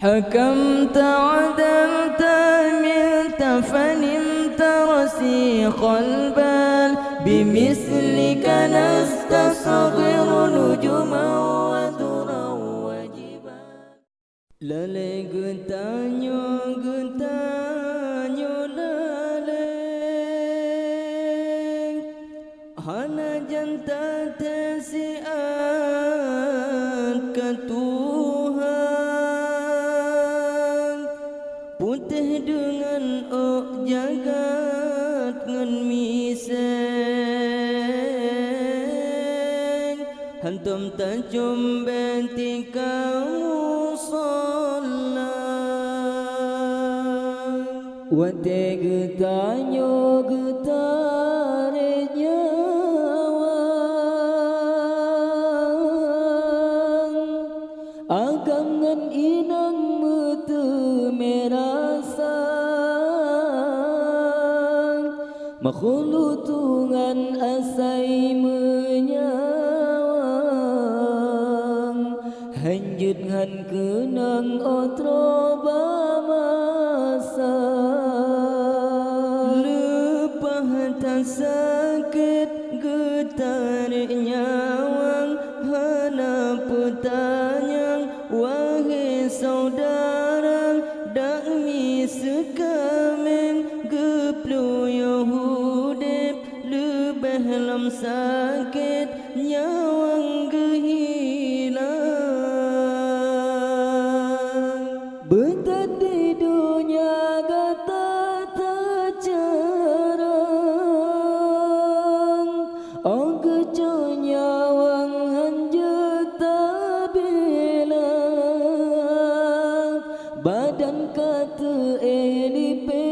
حكمت عدلت عملت فنمت رسيخ البال بمثلك نستصغر نجما ودرا وجبال لالي getanyo lale hana janta tesiat ke Tuhan putih dengan ok jagat ngan miseng hantum tajum benti kamu solat wate getanyo getare nyawang agam ngan inang metu merasang makhulutungan asai menyawang hanjut ngan kenang otro bamasa lepah tak sakit getar nyawang hana petanyang wahai saudara dak mi sekameng geplu Yahudep lebih lam sakit nyawang gehilang betat di dunia gata tacarang oh keco nyawang hanjut tabilang badan kata elipe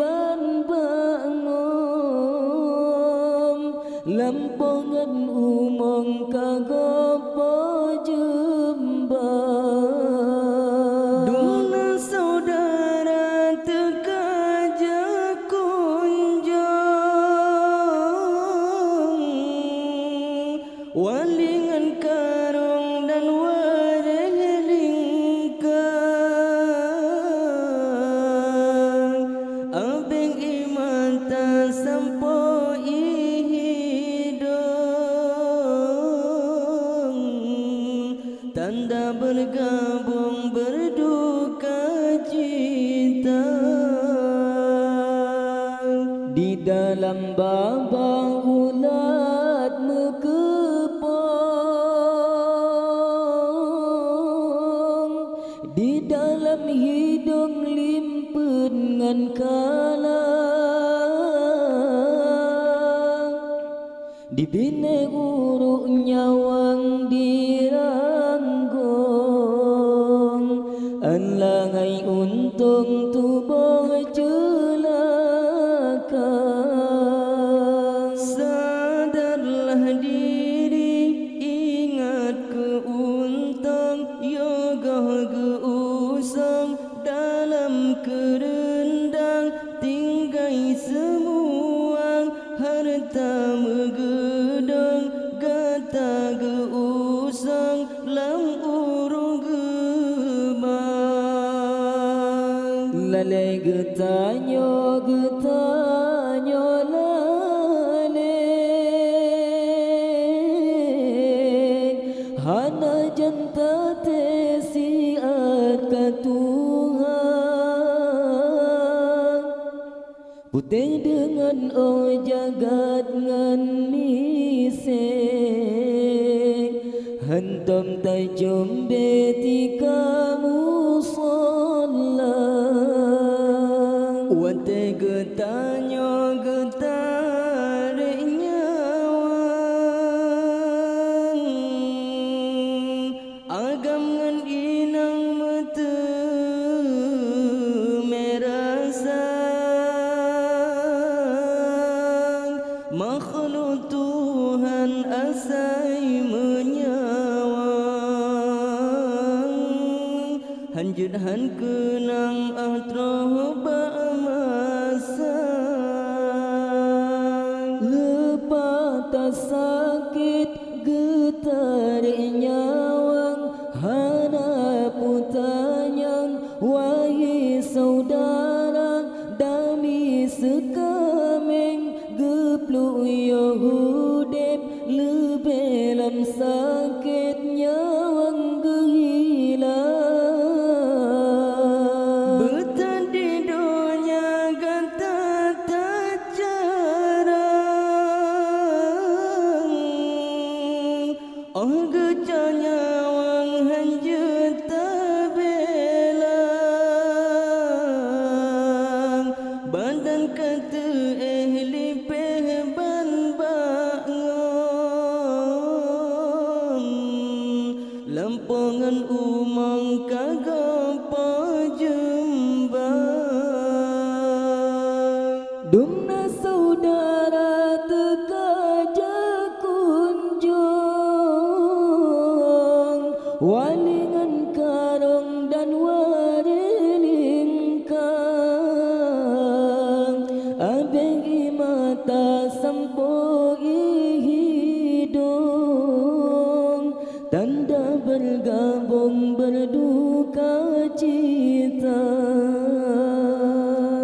ban bangom lampongan umong kagopo jembang duna saudara tekaja kunjung walingan karung dan warelingkang abeng iman tak sampo ihidong tanda bergabung berduka cita di dalam babang ulat mekepong di dalam hidung limpun ngan kalang di bine uruk nyawang diranggong anlangai untung tubuh celaka sadarlah diri ingat ke untung yogoh ke usang dalam kerendang tinggai semua harta megedong gata ge usang lam urung gebang lale getanyo lale hana janta tesiat ka Tuhan putih dengan oh jagat ngan miseng hantam tajum beti kamu solat wate getanyo getare nyawang agam ngan inang metu merasang makhluk Tuhan asai menyawang hanjut han kenang atroh ba'amasa lepas tak sakit getar nyawang hana putanyang duka cita.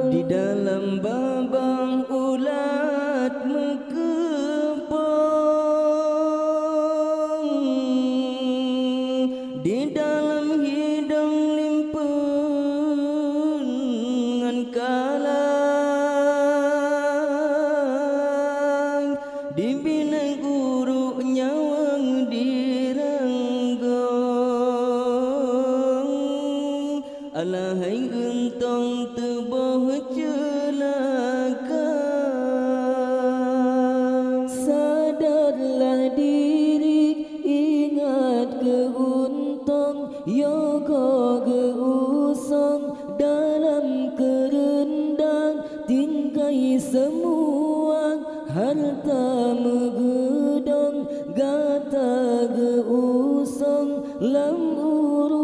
Di dalam babang ulat mekepang, di dalam hidung limpungan kalang, di binang uruk nyawang diranggong. Alahai entong teboh celaka. Sadarlah diri, ingat keuntong, yoga keusong dalam kerendang, tingkai semua harta megedong, gata keusong lam urut